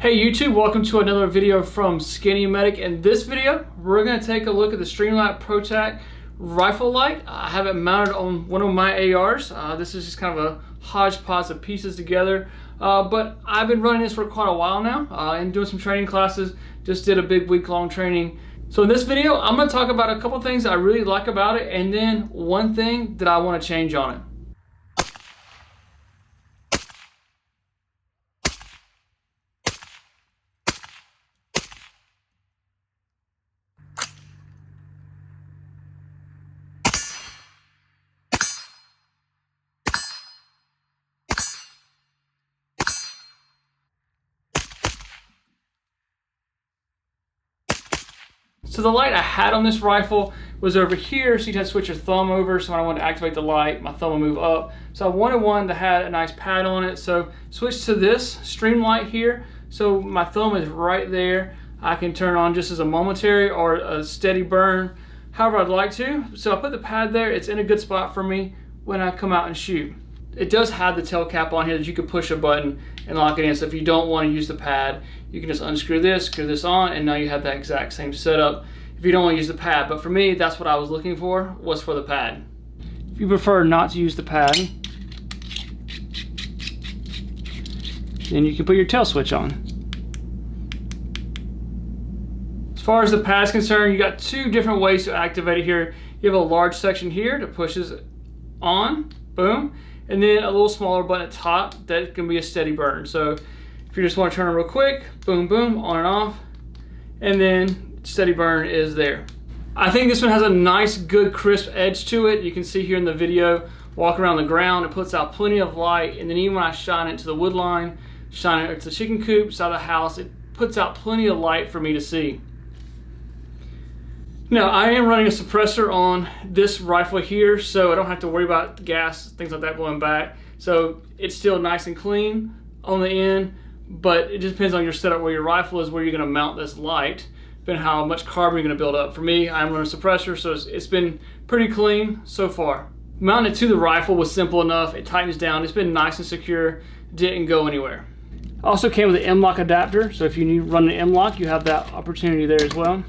Hey YouTube, welcome to another video from Skinny Medic. In this video, we're going to take a look at the Streamlight ProTac Rifle Light. I have it mounted on one of my ARs. This is just kind of a hodgepodge of pieces together. But I've been running this for quite a while now and doing some training classes. Just did a big week-long training. So in this video, I'm going to talk about a couple things I really like about it and then one thing that I want to change on it. So the light I had on this rifle was over here, so you'd have to switch your thumb over. So when I wanted to activate the light, my thumb would move up. So I wanted one that had a nice pad on it. So switch to this Streamlight here. So my thumb is right there. I can turn on just as a momentary or a steady burn, however I'd like to. So I put the pad there. It's in a good spot for me when I come out and shoot. It does have the tail cap on here that you can push a button and lock it in. So if you don't want to use the pad, you can just unscrew this, screw this on, and now you have that exact same setup if you don't want to use the pad. But for me, that's what I was looking for, was for the pad. If you prefer not to use the pad, then you can put your tail switch on. As far as the pad is concerned, you got two different ways to activate it here. You have a large section here that pushes on, boom, and then a little smaller button at the top that can be a steady burn. So if you just want to turn it real quick, boom, boom, on and off, and then steady burn is there. I think this one has a nice, good, crisp edge to it. You can see here in the video, walk around the ground, it puts out plenty of light, and then even when I shine it to the wood line, shine it to the chicken coop, side of the house, it puts out plenty of light for me to see. Now, I am running a suppressor on this rifle here, so I don't have to worry about gas, things like that blowing back. So it's still nice and clean on the end, but it just depends on your setup where your rifle is, where you're going to mount this light, depending on how much carbon you're going to build up. For me, I'm running a suppressor, so it's been pretty clean so far. Mounting it to the rifle was simple enough. It tightens down. It's been nice and secure. Didn't go anywhere. Also came with an M-lock adapter, so if you need to run an M-lock, you have that opportunity there as well.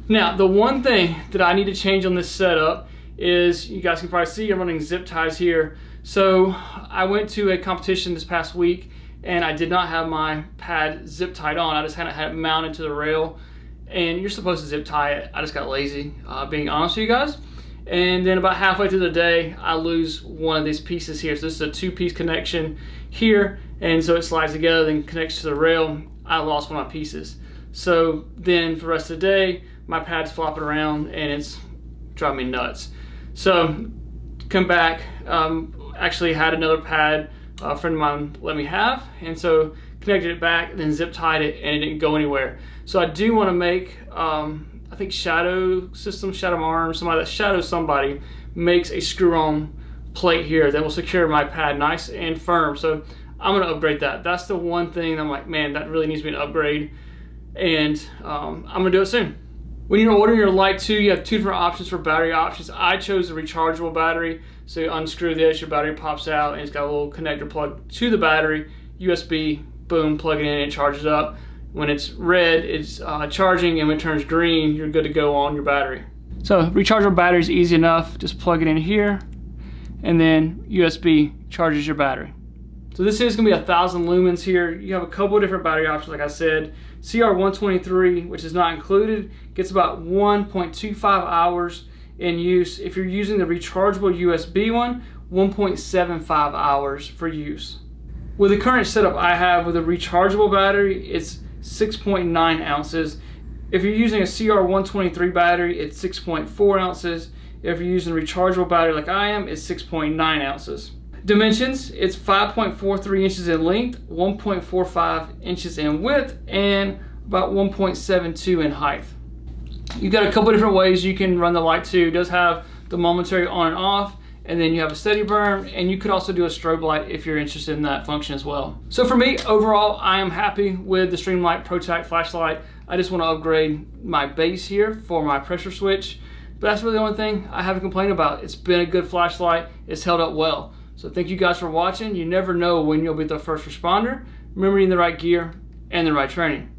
Now, the one thing that I need to change on this setup is, you guys can probably see I'm running zip ties here. So I went to a competition this past week and I did not have my pad zip tied on. I just had it mounted to the rail, and you're supposed to zip tie it. I just got lazy, being honest with you guys. And then about halfway through the day, I lose one of these pieces here. So this is a two-piece connection here, and so it slides together and connects to the rail. I lost one of my pieces. So then for the rest of the day, my pad's flopping around and it's driving me nuts. So come back, actually had another pad a friend of mine let me have, and so connected it back, then zip tied it, and it didn't go anywhere. So I do want to make, I think Shadow Arms, somebody that shadows somebody, makes a screw-on plate here that will secure my pad nice and firm. So I'm going to upgrade that. That's the one thing I'm like, man, that really needs to be an upgrade, and I'm going to do it soon. When you're ordering your light too, you have two different options for battery options. I chose the rechargeable battery. So you unscrew this, your battery pops out, and it's got a little connector plug to the battery, USB, boom, plug it in, and it charges up. When it's red, it's charging, and when it turns green, you're good to go on your battery. So rechargeable battery is easy enough. Just plug it in here, and then USB charges your battery. So this is going to be 1,000 lumens here. You have a couple of different battery options, like I said. CR123, which is not included, gets about 1.25 hours in use. If you're using the rechargeable USB one, 1.75 hours for use. With the current setup I have with a rechargeable battery, it's 6.9 ounces. If you're using a CR123 battery, it's 6.4 ounces. If you're using a rechargeable battery like I am, it's 6.9 ounces. Dimensions, it's 5.43 inches in length, 1.45 inches in width, and about 1.72 in height. You've got a couple different ways you can run the light too. It does have the momentary on and off, and then you have a steady burn, and you could also do a strobe light if you're interested in that function as well. So for me, overall, I am happy with the Streamlight ProTac flashlight. I just want to upgrade my base here for my pressure switch But that's really the only thing I have to complain about. It's been a good flashlight. It's held up well. So thank you guys for watching. You never know when you'll be the first responder. Remember, you need the right gear and the right training.